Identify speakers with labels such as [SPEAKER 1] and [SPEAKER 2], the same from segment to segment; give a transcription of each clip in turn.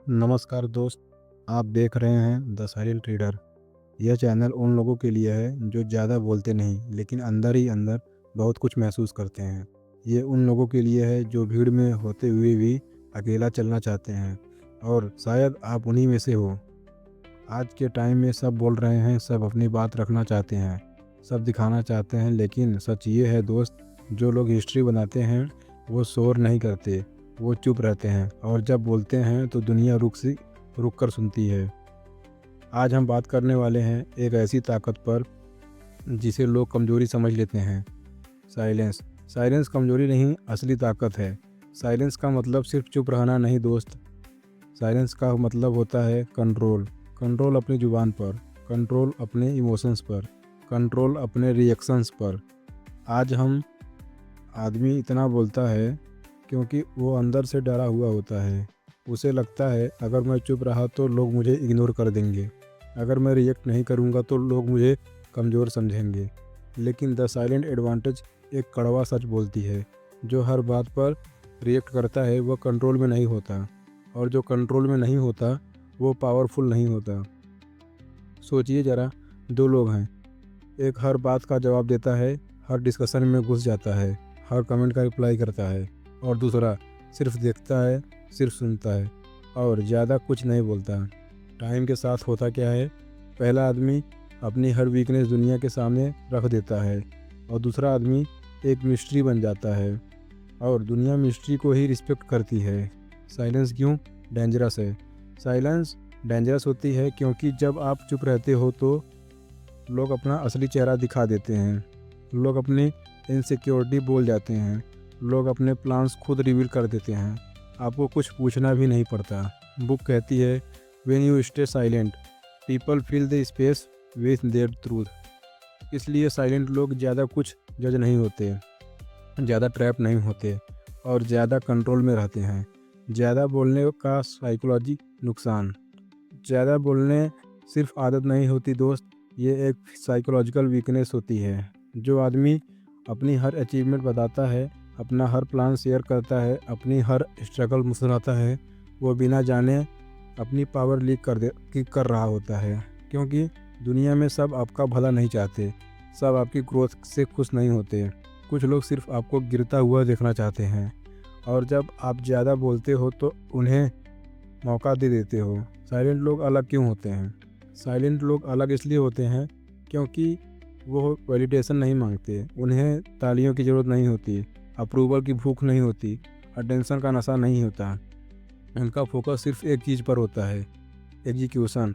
[SPEAKER 1] नमस्कार दोस्त, आप देख रहे हैं द साइलेंट रीडर। यह चैनल उन लोगों के लिए है जो ज़्यादा बोलते नहीं लेकिन अंदर ही अंदर बहुत कुछ महसूस करते हैं। ये उन लोगों के लिए है जो भीड़ में होते हुए भी अकेला चलना चाहते हैं, और शायद आप उन्हीं में से हो। आज के टाइम में सब बोल रहे हैं, सब अपनी बात रखना चाहते हैं, सब दिखाना चाहते हैं, लेकिन सच ये है दोस्त, जो लोग हिस्ट्री बनाते हैं वो शोर नहीं करते, वो चुप रहते हैं, और जब बोलते हैं तो दुनिया रुक कर सुनती है। आज हम बात करने वाले हैं एक ऐसी ताकत पर जिसे लोग कमज़ोरी समझ लेते हैं। साइलेंस। साइलेंस कमज़ोरी नहीं, असली ताकत है। साइलेंस का मतलब सिर्फ चुप रहना नहीं दोस्त। साइलेंस का मतलब होता है कंट्रोल। कंट्रोल अपनी ज़ुबान पर, कंट्रोल अपने इमोशंस पर, कंट्रोल अपने रिएक्शंस पर। आज हम आदमी इतना बोलता है क्योंकि वो अंदर से डरा हुआ होता है। उसे लगता है अगर मैं चुप रहा तो लोग मुझे इग्नोर कर देंगे, अगर मैं रिएक्ट नहीं करूँगा तो लोग मुझे कमज़ोर समझेंगे। लेकिन द साइलेंट एडवांटेज एक कड़वा सच बोलती है, जो हर बात पर रिएक्ट करता है वह कंट्रोल में नहीं होता, और जो कंट्रोल में नहीं होता वो पावरफुल नहीं होता। सोचिए ज़रा, दो लोग हैं, एक हर बात का जवाब देता है, हर डिस्कशन में घुस जाता है, हर कमेंट का रिप्लाई करता है, और दूसरा सिर्फ देखता है, सिर्फ सुनता है और ज़्यादा कुछ नहीं बोलता। टाइम के साथ होता क्या है, पहला आदमी अपनी हर वीकनेस दुनिया के सामने रख देता है, और दूसरा आदमी एक मिस्ट्री बन जाता है, और दुनिया मिस्ट्री को ही रिस्पेक्ट करती है। साइलेंस क्यों डेंजरस है? साइलेंस डेंजरस होती है क्योंकि जब आप चुप रहते हो तो लोग अपना असली चेहरा दिखा देते हैं, लोग अपनी इनसिक्योरिटी बोल जाते हैं, लोग अपने प्लान्स खुद रिवील कर देते हैं, आपको कुछ पूछना भी नहीं पड़ता। बुक कहती है, when you stay silent people feel the space with their truth. इसलिए साइलेंट लोग ज़्यादा कुछ जज नहीं होते, ज़्यादा ट्रैप नहीं होते, और ज़्यादा कंट्रोल में रहते हैं। ज़्यादा बोलने का साइकोलॉजी नुकसान। ज़्यादा बोलने सिर्फ आदत नहीं होती दोस्त, ये एक साइकोलॉजिकल वीकनेस होती है। जो आदमी अपनी हर अचीवमेंट बताता है, अपना हर प्लान शेयर करता है, अपनी हर स्ट्रगल मुस्कुराता है, वो बिना जाने अपनी पावर लीक कर रहा होता है। क्योंकि दुनिया में सब आपका भला नहीं चाहते, सब आपकी ग्रोथ से खुश नहीं होते। कुछ लोग सिर्फ आपको गिरता हुआ देखना चाहते हैं, और जब आप ज़्यादा बोलते हो तो उन्हें मौका दे देते हो। साइलेंट लोग अलग क्यों होते हैं? साइलेंट लोग अलग इसलिए होते हैं क्योंकि वो वैलिडेशन नहीं मांगते, उन्हें तालियों की ज़रूरत नहीं होती, अप्रूवल की भूख नहीं होती, अटेंशन का नशा नहीं होता। उनका फोकस सिर्फ एक चीज़ पर होता है, एग्जीक्यूशन।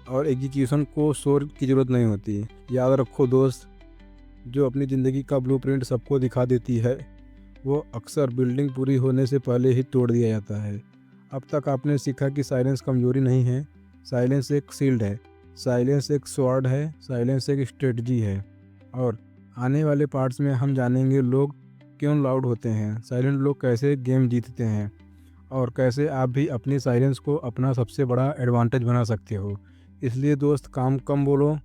[SPEAKER 1] और एग्जीक्यूशन को शोर की ज़रूरत नहीं होती। याद रखो दोस्त, जो अपनी ज़िंदगी का ब्लूप्रिंट सबको दिखा देती है वो अक्सर बिल्डिंग पूरी होने से पहले ही तोड़ दिया जाता है। अब तक आपने सीखा कि साइलेंस कमज़ोरी नहीं है, साइलेंस एक शील्ड है, साइलेंस एक स्वॉर्ड है, साइलेंस एक स्ट्रेटजी है। और आने वाले पार्ट्स में हम जानेंगे लोग क्यों लाउड होते हैं, साइलेंट लोग कैसे गेम जीतते हैं, और कैसे आप भी अपनी साइलेंस को अपना सबसे बड़ा एडवांटेज बना सकते हो। इसलिए दोस्त, काम कम बोलो,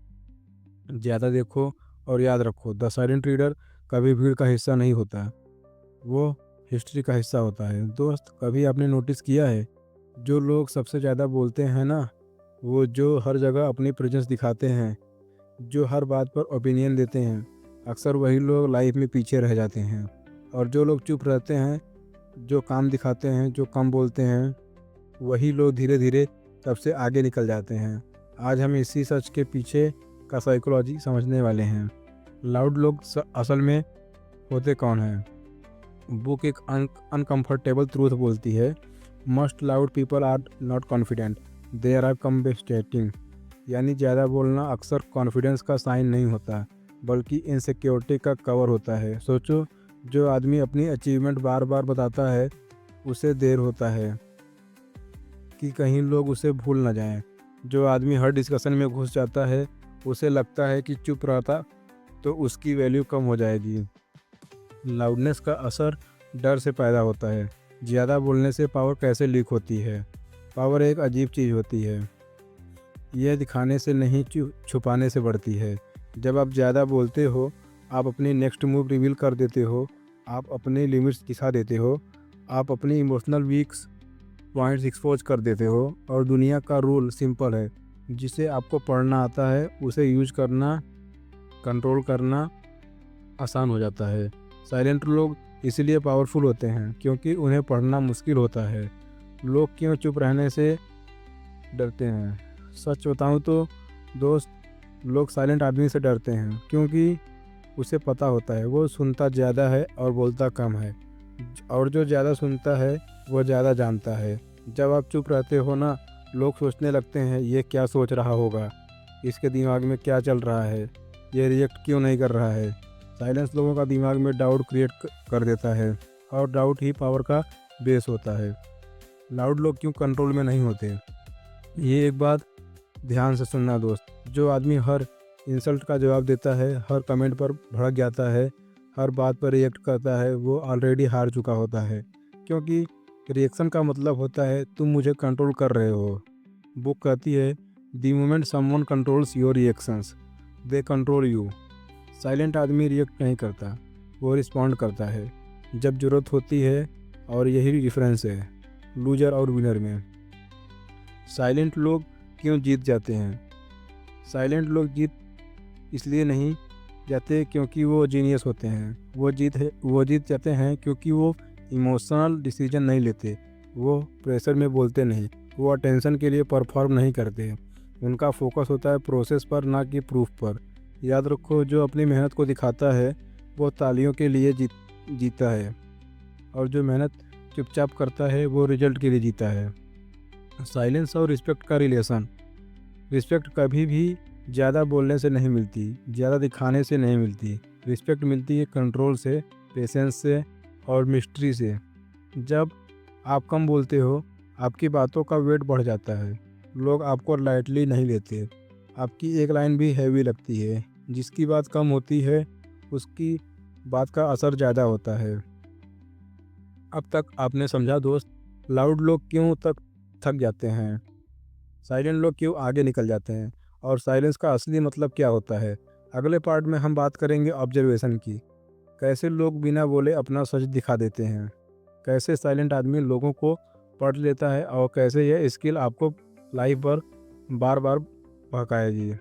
[SPEAKER 1] ज़्यादा देखो, और याद रखो द साइलेंट रीडर कभी भीड़ का हिस्सा नहीं होता, वो हिस्ट्री का हिस्सा होता है। दोस्त, कभी आपने नोटिस किया है, जो लोग सबसे ज़्यादा बोलते हैं ना, वो जो हर जगह अपनी प्रेजेंस दिखाते हैं, जो हर बात पर ओपिनियन देते हैं, अक्सर वही लोग लाइफ में पीछे रह जाते हैं। और जो लोग चुप रहते हैं, जो काम दिखाते हैं, जो कम बोलते हैं, वही लोग धीरे धीरे सबसे आगे निकल जाते हैं। आज हम इसी सच के पीछे का साइकोलॉजी समझने वाले हैं। लाउड लोग असल में होते कौन हैं? बुक एक अनकंफर्टेबल ट्रूथ बोलती है, must loud people are not confident, they are compensating. यानी ज़्यादा बोलना अक्सर कॉन्फिडेंस का साइन नहीं होता, बल्कि इनसिक्योरिटी का कवर होता है। सोचो, जो आदमी अपनी अचीवमेंट बार बार बताता है उसे देर होता है कि कहीं लोग उसे भूल ना जाएं। जो आदमी हर डिस्कशन में घुस जाता है उसे लगता है कि चुप रहता तो उसकी वैल्यू कम हो जाएगी। लाउडनेस का असर डर से पैदा होता है। ज़्यादा बोलने से पावर कैसे लीक होती है? पावर एक अजीब चीज़ होती है, यह दिखाने से नहीं छुपाने से बढ़ती है। जब आप ज़्यादा बोलते हो, आप अपनी नेक्स्ट मूव रिवील कर देते हो, आप अपने लिमिट्स दिखा देते हो, आप अपनी इमोशनल वीक्स पॉइंट्स एक्सपोज कर देते हो। और दुनिया का रूल सिंपल है, जिसे आपको पढ़ना आता है उसे यूज करना, कंट्रोल करना आसान हो जाता है। साइलेंट लोग इसलिए पावरफुल होते हैं क्योंकि उन्हें पढ़ना मुश्किल होता है। लोग क्यों चुप रहने से डरते हैं? सच बताऊं तो दोस्त, लोग साइलेंट आदमी से डरते हैं क्योंकि उसे पता होता है वो सुनता ज़्यादा है और बोलता कम है, और जो ज़्यादा सुनता है वो ज़्यादा जानता है। जब आप चुप रहते हो ना, लोग सोचने लगते हैं ये क्या सोच रहा होगा, इसके दिमाग में क्या चल रहा है, ये रिएक्ट क्यों नहीं कर रहा है। साइलेंस लोगों का दिमाग में डाउट क्रिएट कर देता है, और डाउट ही पावर का बेस होता है। लाउड लोग क्यों कंट्रोल में नहीं होते? ये एक बात ध्यान से सुनना दोस्त, जो आदमी हर इंसल्ट का जवाब देता है, हर कमेंट पर भड़क जाता है, हर बात पर रिएक्ट करता है, वो ऑलरेडी हार चुका होता है। क्योंकि रिएक्शन का मतलब होता है तुम मुझे कंट्रोल कर रहे हो। बुक कहती है the moment someone controls your reactions they control you. Silent आदमी रिएक्ट नहीं करता, वो रिस्पॉन्ड करता है जब ज़रूरत होती है, और यही डिफरेंस है लूजर और विनर में। साइलेंट लोग क्यों जीत जाते हैं? साइलेंट लोग जीत इसलिए नहीं जाते क्योंकि वो जीनियस होते हैं, वो जीत जाते हैं क्योंकि वो इमोशनल डिसीजन नहीं लेते, वो प्रेशर में बोलते नहीं, वो अटेंशन के लिए परफॉर्म नहीं करते। उनका फोकस होता है प्रोसेस पर, ना कि प्रूफ पर। याद रखो, जो अपनी मेहनत को दिखाता है वो तालियों के लिए जीता है, और जो मेहनत चुपचाप करता है वो रिजल्ट के लिए जीता है। साइलेंस और रिस्पेक्ट का रिलेशन। रिस्पेक्ट कभी भी ज़्यादा बोलने से नहीं मिलती, ज़्यादा दिखाने से नहीं मिलती। रिस्पेक्ट मिलती है कंट्रोल से, पेशेंस से और मिस्ट्री से। जब आप कम बोलते हो, आपकी बातों का वेट बढ़ जाता है, लोग आपको लाइटली नहीं लेते। आपकी एक लाइन भी हैवी लगती है, जिसकी बात कम होती है उसकी बात का असर ज़्यादा होता है। अब तक आपने समझा दोस्त, लाउड लोग क्यों थक जाते हैं, साइलेंट लोग क्यों आगे निकल जाते हैं, और साइलेंस का असली मतलब क्या होता है। अगले पार्ट में हम बात करेंगे ऑब्जर्वेशन की। कैसे लोग बिना बोले अपना सच दिखा देते हैं, कैसे साइलेंट आदमी लोगों को पढ़ लेता है, और कैसे यह स्किल आपको लाइफ पर बार बार भड़काएगी।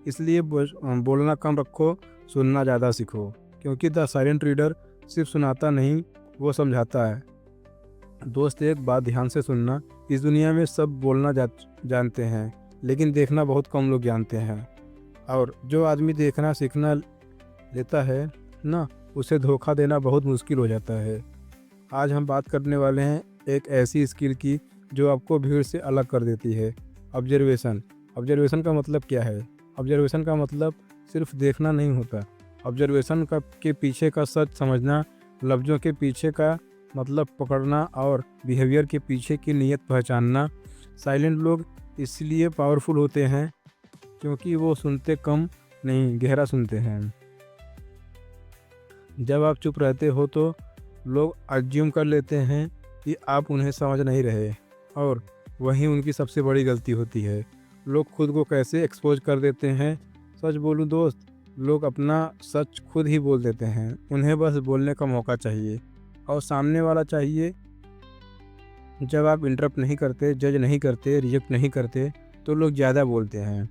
[SPEAKER 1] इसलिए बोलना कम रखो, सुनना ज़्यादा सीखो, क्योंकि द साइलेंट रीडर सिर्फ सुनाता नहीं, वो समझाता है। दोस्त, एक बात ध्यान से सुनना, इस दुनिया में सब बोलना जानते हैं, लेकिन देखना बहुत कम लोग जानते हैं। और जो आदमी देखना सीखना लेता है ना, उसे धोखा देना बहुत मुश्किल हो जाता है। आज हम बात करने वाले हैं एक ऐसी स्किल की जो आपको भीड़ से अलग कर देती है, ऑब्जर्वेशन। ऑब्जर्वेशन का मतलब क्या है? ऑब्जर्वेशन का मतलब सिर्फ देखना नहीं होता। ऑब्जर्वेशन के पीछे का सच समझना, लफ्ज़ों के पीछे का मतलब पकड़ना, और बिहेवियर के पीछे की नीयत पहचानना। साइलेंट लोग इसलिए पावरफुल होते हैं क्योंकि वो सुनते कम नहीं, गहरा सुनते हैं। जब आप चुप रहते हो तो लोग अज्यूम कर लेते हैं कि आप उन्हें समझ नहीं रहे, और वही उनकी सबसे बड़ी गलती होती है। लोग खुद को कैसे एक्सपोज कर देते हैं? सच बोलूं दोस्त, लोग अपना सच खुद ही बोल देते हैं। उन्हें बस बोलने का मौका चाहिए, और सामने वाला चाहिए। जब आप इंटरप्ट नहीं करते, जज नहीं करते, रिजेक्ट नहीं करते, तो लोग ज़्यादा बोलते हैं,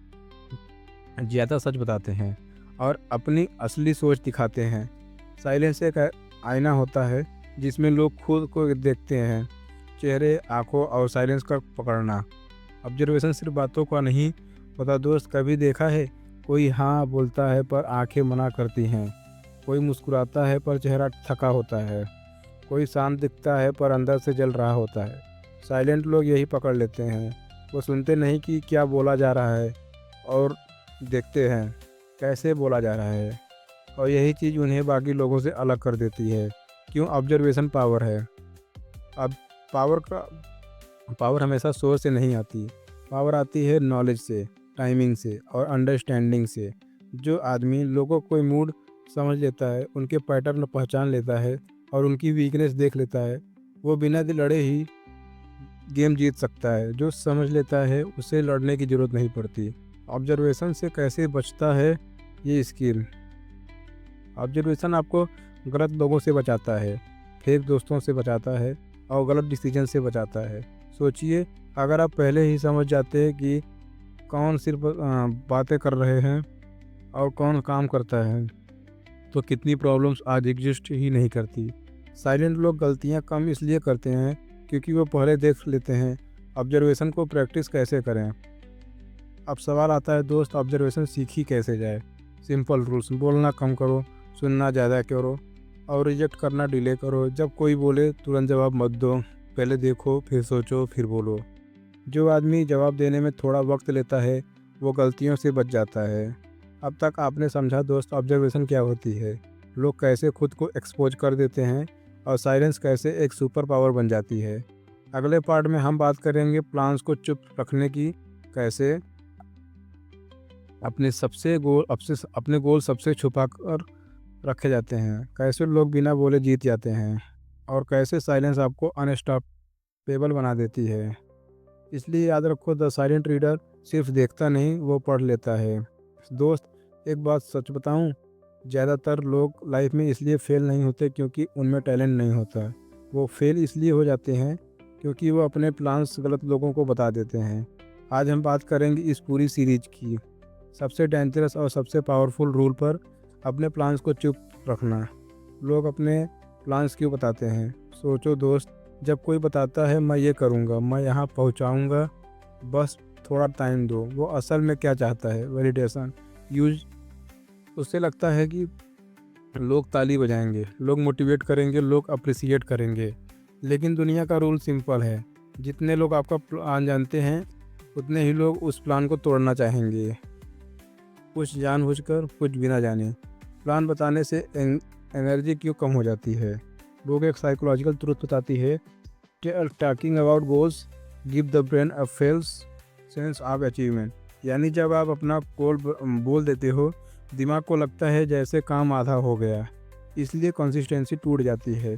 [SPEAKER 1] ज़्यादा सच बताते हैं, और अपनी असली सोच दिखाते हैं। साइलेंस एक आईना होता है जिसमें लोग खुद को देखते हैं, चेहरे, आँखों और साइलेंस का पकड़ना। ऑब्जर्वेशन सिर्फ बातों का नहीं होता दोस्त। कभी देखा है कोई हाँ बोलता है पर आंखें मना करती हैं, कोई मुस्कुराता है पर चेहरा थका होता है, कोई शांत दिखता है पर अंदर से जल रहा होता है। साइलेंट लोग यही पकड़ लेते हैं। वो सुनते नहीं कि क्या बोला जा रहा है, और देखते हैं कैसे बोला जा रहा है, और यही चीज़ उन्हें बाकी लोगों से अलग कर देती है। क्यों? ऑब्जर्वेशन पावर है। अब पावर हमेशा सोच से नहीं आती, पावर आती है नॉलेज से, टाइमिंग से और अंडरस्टैंडिंग से। जो आदमी लोगों कोई मूड समझ लेता है, उनके पैटर्न पहचान लेता है, और उनकी वीकनेस देख लेता है, वो बिना लड़े ही गेम जीत सकता है। जो समझ लेता है उसे लड़ने की ज़रूरत नहीं पड़ती। ऑब्जर्वेशन से कैसे बचता है ये स्किल? ऑब्जर्वेशन आपको गलत लोगों से बचाता है, फेक दोस्तों से बचाता है, और गलत डिसीजन से बचाता है। सोचिए, अगर आप पहले ही समझ जाते हैं कि कौन सिर्फ बातें कर रहे हैं और कौन काम करता है, तो कितनी प्रॉब्लम्स आज एग्जिस्ट ही नहीं करती। साइलेंट लोग गलतियां कम इसलिए करते हैं क्योंकि वो पहले देख लेते हैं ऑब्जर्वेशन को प्रैक्टिस कैसे करें। अब सवाल आता है दोस्त, ऑब्जर्वेशन सीखी कैसे जाए। सिंपल रूल्स, बोलना कम करो, सुनना ज़्यादा करो और रिजेक्ट करना डिले करो। जब कोई बोले तुरंत जवाब मत दो, पहले देखो, फिर सोचो, फिर बोलो। जो आदमी जवाब देने में थोड़ा वक्त लेता है वो गलतियों से बच जाता है। अब तक आपने समझा दोस्त ऑब्जर्वेशन क्या होती है, लोग कैसे खुद को एक्सपोज कर देते हैं और साइलेंस कैसे एक सुपर पावर बन जाती है। अगले पार्ट में हम बात करेंगे प्लान्स को चुप रखने की, कैसे अपने गोल सबसे छुपा कर रखे जाते हैं, कैसे लोग बिना बोले जीत जाते हैं और कैसे साइलेंस आपको अनस्टॉपेबल बना देती है। इसलिए याद रखो, द साइलेंट रीडर सिर्फ देखता नहीं, वो पढ़ लेता है। दोस्त एक बात सच बताऊं, ज़्यादातर लोग लाइफ में इसलिए फेल नहीं होते क्योंकि उनमें टैलेंट नहीं होता। वो फेल इसलिए हो जाते हैं क्योंकि वो अपने प्लान्स गलत लोगों को बता देते हैं। आज हम बात करेंगे इस पूरी सीरीज की सबसे डेंजरस और सबसे पावरफुल रूल पर, अपने प्लान्स को चुप रखना। लोग अपने प्लान्स क्यों बताते हैं? सोचो दोस्त, जब कोई बताता है मैं ये करूँगा, मैं यहाँ पहुँचाऊँगा, बस थोड़ा टाइम दो, वो असल में क्या चाहता है? Validation, use. उससे लगता है कि लोग ताली बजाएंगे, लोग मोटिवेट करेंगे, लोग अप्रिसिएट करेंगे। लेकिन दुनिया का रूल सिंपल है, जितने लोग आपका प्लान जानते हैं उतने ही लोग उस प्लान को तोड़ना चाहेंगे, कुछ जानबूझकर, कुछ बिना जाने। प्लान बताने से एनर्जी क्यों कम हो जाती है? लोग एक साइकोलॉजिकल ट्रुथ बताती है, talking about goals give the brain a fails sense of achievement. यानी जब आप अपना गोल बोल देते हो, दिमाग को लगता है जैसे काम आधा हो गया। इसलिए कंसिस्टेंसी टूट जाती है,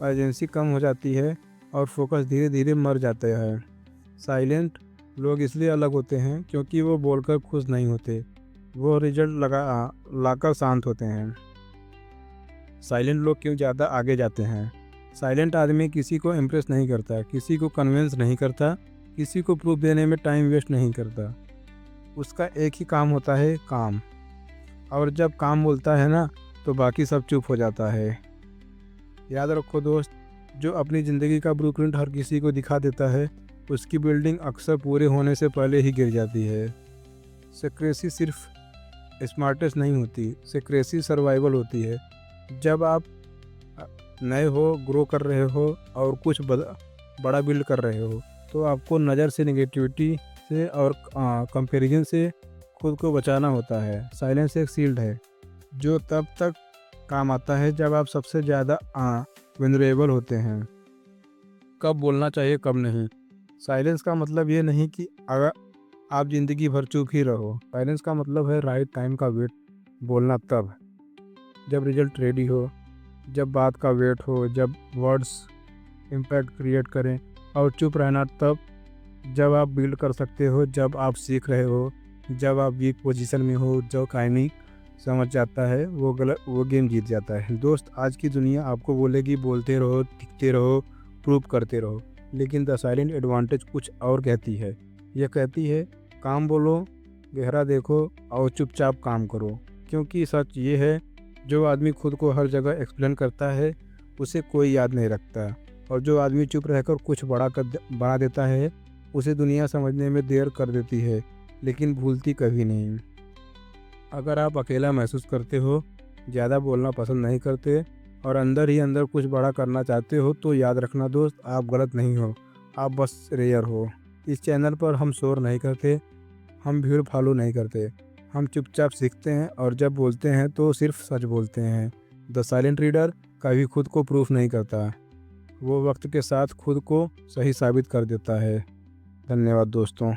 [SPEAKER 1] अर्जेंसी कम हो जाती है और फोकस धीरे धीरे मर जाता है। साइलेंट लोग इसलिए अलग होते हैं क्योंकि वो बोलकर खुश नहीं होते, वो रिजल्ट लाकर शांत होते हैं। साइलेंट लोग क्यों ज़्यादा आगे जाते हैं? साइलेंट आदमी किसी को इम्प्रेस नहीं करता, किसी को कन्विंस नहीं करता, किसी को प्रूफ देने में टाइम वेस्ट नहीं करता। उसका एक ही काम होता है, काम। और जब काम बोलता है ना, तो बाकी सब चुप हो जाता है। याद रखो दोस्त, जो अपनी ज़िंदगी का ब्लूप्रिंट हर किसी को दिखा देता है, उसकी बिल्डिंग अक्सर पूरे होने से पहले ही गिर जाती है। सीक्रेसी सिर्फ स्मार्टेस्ट नहीं होती, सीक्रेसी सर्वाइवल होती है। जब आप नए हो, ग्रो कर रहे हो और कुछ बड़ा बिल्ड कर रहे हो, तो आपको नज़र से, नेगेटिविटी से और कंपैरिजन से खुद को बचाना होता है। साइलेंस एक शील्ड है जो तब तक काम आता है जब आप सबसे ज़्यादा वल्नरेबल होते हैं। कब बोलना चाहिए, कब नहीं। साइलेंस का मतलब ये नहीं कि अगर आप ज़िंदगी भर चुप ही रहो। साइलेंस का मतलब है राइट टाइम का वेट, बोलना तब जब रिजल्ट रेडी हो, जब बात का वेट हो, जब वर्ड्स इम्पैक्ट क्रिएट करें, और चुप रहना तब जब आप बिल्ड कर सकते हो, जब आप सीख रहे हो, जब आप वीक पोजीशन में हो। जो कहानी समझ जाता है वो गेम जीत जाता है। दोस्त, आज की दुनिया आपको बोलेगी बोलते रहो, टिकते रहो, प्रूव करते रहो, लेकिन द साइलेंट एडवांटेज कुछ और कहती है। यह कहती है काम बोलो, गहरा देखो और चुपचाप काम करो। क्योंकि सच ये है, जो आदमी खुद को हर जगह एक्सप्लेन करता है उसे कोई याद नहीं रखता, और जो आदमी चुप रहकर कुछ बना देता है उसे दुनिया समझने में देर कर देती है, लेकिन भूलती कभी नहीं। अगर आप अकेला महसूस करते हो, ज़्यादा बोलना पसंद नहीं करते और अंदर ही अंदर कुछ बड़ा करना चाहते हो, तो याद रखना दोस्त, आप गलत नहीं हो, आप बस रेयर हो। इस चैनल पर हम शोर नहीं करते, हम भीड़ फॉलो नहीं करते, हम चुपचाप सीखते हैं और जब बोलते हैं तो सिर्फ सच बोलते हैं। द साइलेंट रीडर कभी खुद को प्रूफ नहीं करता, वो वक्त के साथ खुद को सही साबित कर देता है। धन्यवाद दोस्तों।